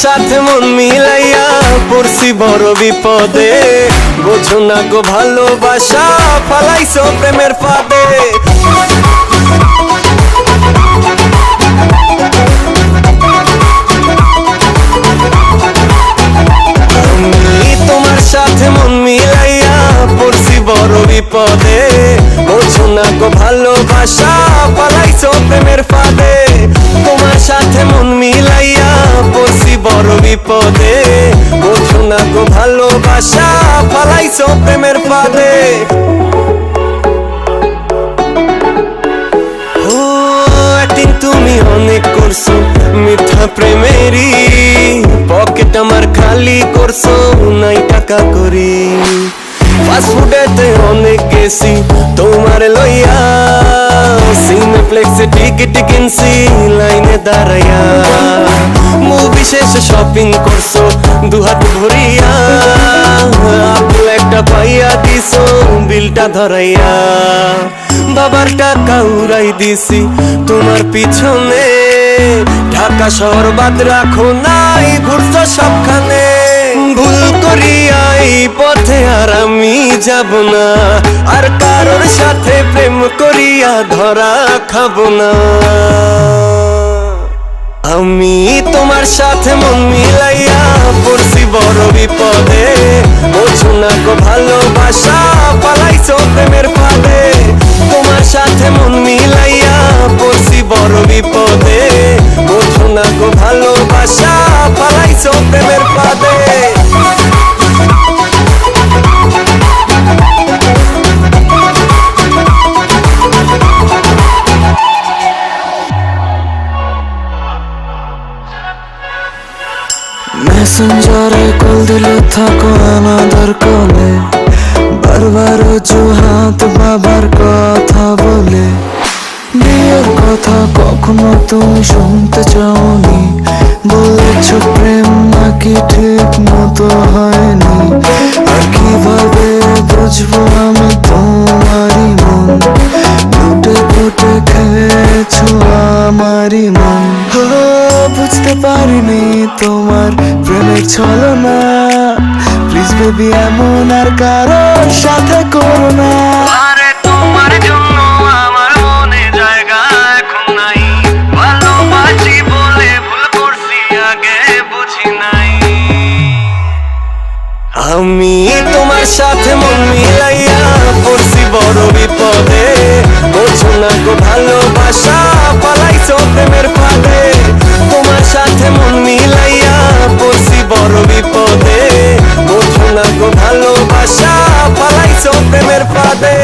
সাথে মন মিলাইয়া পড়ছি বড় বিপদে, বোঝো না গো ভালোবাসা ফালাইছো প্রেমের ফাঁদে। আমি তোমার সাথে মন মিলাইয়া পড়ছি বড় বিপদে, বোঝো না গো ভালোবাসা ফালাইছো প্রেমের ফাঁদে। তোমার সাথে মন মিলাইয়া পড়ছি বড় বিপদে, বোঝো না গো ভালোবাসা ফালাইছো প্রেমের ফাঁদে। ও একদিন তুমি অনেক করছো মিথ্যা প্রেমেরই, পকেট আমার খালি করছো নাই টাকা করি। ফাস্টফুডেতে অনেক গেছি তোমার লইয়া, সিনেপ্লেক্সে টিকিট কিনছি লাইনে দাঁড়াইয়া। মুভি শেষে শপিং করছো দুহাত ভরিয়া, আপেল একটা পাইয়া দিছো বিলটা ধরাইয়া। বাবার টাকা উড়াই দিছি তোমার পিছনে, ঢাকা শহর বাদ রাখো নাই ঘুরছো সবখানে। ভুল করিয়া এই পথে আর আমি যাব না, আর কারোর সাথে প্রেম করিয়া ধরা খাবো না। আমি তোমার সাথে মন মিলাইয়া পড়ছি বড় বিপদে, বোঝো না গো ভালোবাসা পালাইছো প্রেমের ফাঁদে। তোমার সাথে মন মিলাইয়া পড়ছি বড় বিপদে, বোঝো না গো ভালোবাসা পালাইছো প্রেমের ফাঁদে। মেসেঞ্জারে কল দিলে থাকো আমাদের কোলে, বারবার অজুহাত বাবার কথা বলে। বিয়ের কথা কখনো তুমি শুনতে চাওনি, বলেছ প্রেম নাকি ঠিক মতো হয়নি। আর কিভাবে বুঝবো আমি তোমারই মন, লুটে পুটে খেয়েছো আমারই মন। বুঝতে পারিনি তোমার প্রেমের ছলনা, প্লিজ বেবি এমন আর কারোর সাথে করো না। আরে তোমার জন্য আমার মনে জায়গা এখন নাই, ভালোবাসি বলে ভুল করছি আগে বুঝি নাই। আমি তোমার সাথে মন মিলাইয়া পড়ছি বড় বিপদে, বোঝো না গো ভালোবাসা পালাইছো প্রেমের ফাঁদে। তোমার সাথে মন মিলাইয়া পড়ছি বড় বিপদে, বোঝো না গো ভালোবাসা পালাইছো প্রেমের ফাঁদে।